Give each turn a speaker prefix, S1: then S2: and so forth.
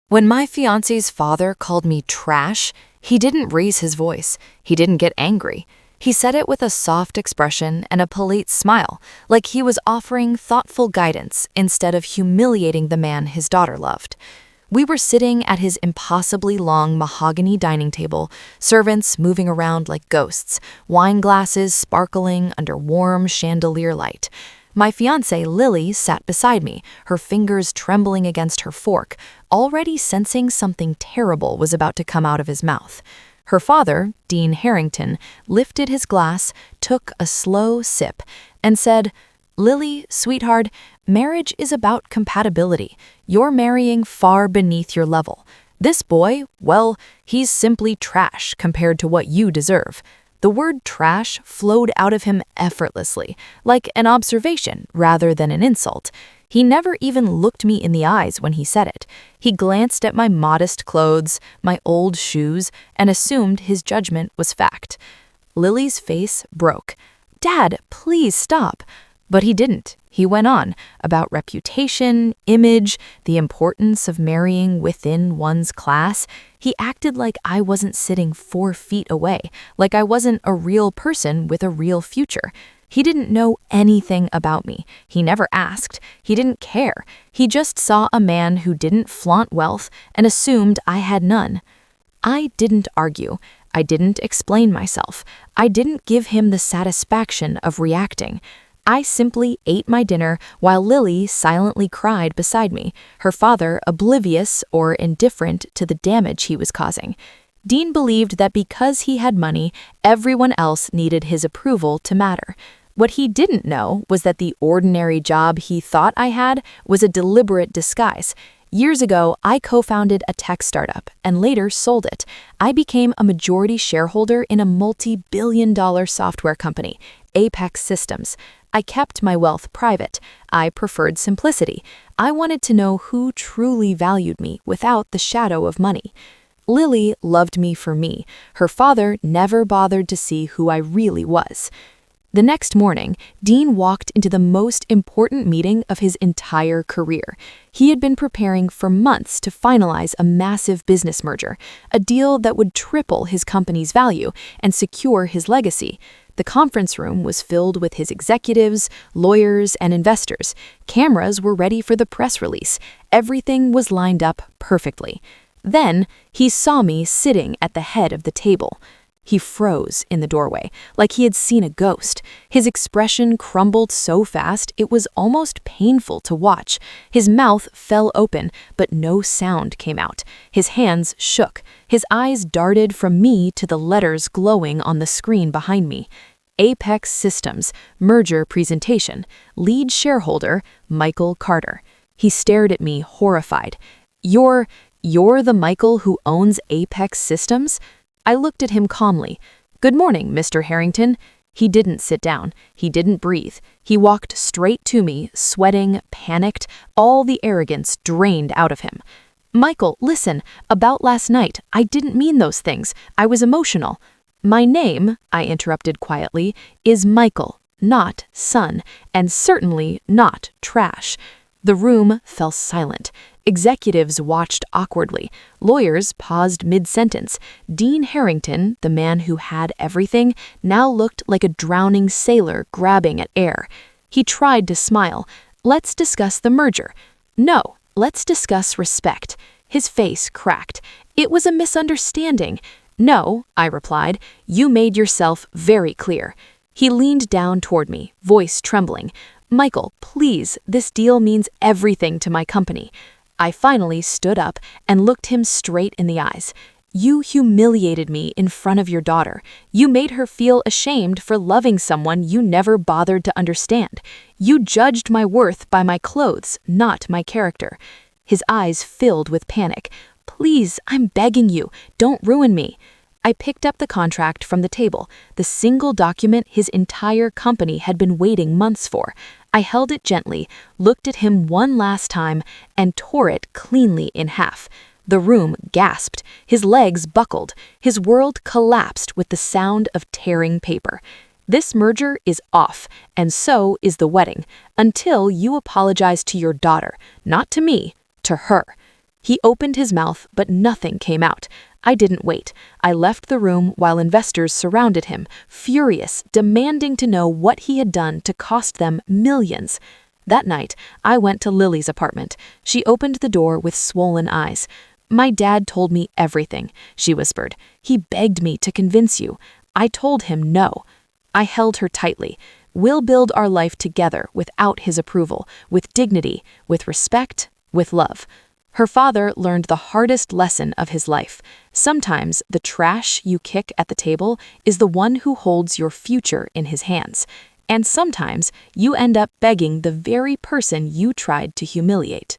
S1: When my fiance's father called me trash, he didn't raise his voice. He didn't get angry. He said it with a soft expression and a polite smile, like he was offering thoughtful guidance instead of humiliating the man his daughter loved. We were sitting at his impossibly long mahogany dining table, servants moving around like ghosts, wine glasses sparkling under warm chandelier light. My fiancée, Lily, sat beside me, her fingers trembling against her fork, already sensing something terrible was about to come out of his mouth. Her father, Dean Harrington, lifted his glass, took a slow sip, and said, "Lily, sweetheart, marriage is about compatibility. You're marrying far beneath your level. This boy, well, he's simply trash compared to what you deserve." The word trash flowed out of him effortlessly, like an observation rather than an insult. He never even looked me in the eyes when he said it. He glanced at my modest clothes, my old shoes, and assumed his judgment was fact. Lily's face broke. "Dad, please stop." But he didn't. He went on about reputation, image, the importance of marrying within one's class. He acted like I wasn't sitting 4 feet away, like I wasn't a real person with a real future. He didn't know anything about me. He never asked. He didn't care. He just saw a man who didn't flaunt wealth and assumed I had none. I didn't argue. I didn't explain myself. I didn't give him the satisfaction of reacting. I simply ate my dinner while Lily silently cried beside me, her father oblivious or indifferent to the damage he was causing. Dean believed that because he had money, everyone else needed his approval to matter. What he didn't know was that the ordinary job he thought I had was a deliberate disguise. Years ago, I co-founded a tech startup and later sold it. I became a majority shareholder in a multi-billion-dollar software company, Apex Systems. I kept my wealth private. I preferred simplicity. I wanted to know who truly valued me without the shadow of money. Lily loved me for me. Her father never bothered to see who I really was. The next morning, Dean walked into the most important meeting of his entire career. He had been preparing for months to finalize a massive business merger, a deal that would triple his company's value and secure his legacy. The conference room was filled with his executives, lawyers, and investors. Cameras were ready for the press release. Everything was lined up perfectly. Then he saw me sitting at the head of the table. He froze in the doorway, like he had seen a ghost. His expression crumbled so fast it was almost painful to watch. His mouth fell open, but no sound came out. His hands shook. His eyes darted from me to the letters glowing on the screen behind me. Apex Systems, merger presentation, lead shareholder, Michael Carter. He stared at me horrified. You're the Michael who owns Apex Systems?" I looked at him calmly. "Good morning, Mr. Harrington." He didn't sit down. He didn't breathe. He walked straight to me, sweating, panicked, all the arrogance drained out of him. "Michael, listen, about last night, I didn't mean those things. I was emotional." "My name," I interrupted quietly, "is Michael, not son, and certainly not trash." The room fell silent. Executives watched awkwardly. Lawyers paused mid-sentence. Dean Harrington, the man who had everything, now looked like a drowning sailor grabbing at air. He tried to smile. "Let's discuss the merger." "No, let's discuss respect." His face cracked. "It was a misunderstanding." "No," I replied. "You made yourself very clear." He leaned down toward me, voice trembling. "Michael, please, this deal means everything to my company." I finally stood up and looked him straight in the eyes. "You humiliated me in front of your daughter. You made her feel ashamed for loving someone you never bothered to understand. You judged my worth by my clothes, not my character." His eyes filled with panic. "Please, I'm begging you, don't ruin me." I picked up the contract from the table, the single document his entire company had been waiting months for. I held it gently, looked at him one last time, and tore it cleanly in half. The room gasped. His legs buckled. His world collapsed with the sound of tearing paper. "This merger is off, and so is the wedding, until you apologize to your daughter, not to me, to her."
S2: He opened his mouth, but nothing came out. I didn't wait. I left the room while investors surrounded him, furious, demanding to know what he had done to cost them millions. That night, I went to Lily's apartment. She opened the door with swollen eyes. "My dad told me everything," she whispered. "He begged me to convince you. I told him no." I held her tightly. "We'll build our life together without his approval, with dignity, with respect, with love." Her father learned the hardest lesson of his life. Sometimes the trash you kick at the table is the one who holds your future in his hands. And sometimes you end up begging the very person you tried to humiliate.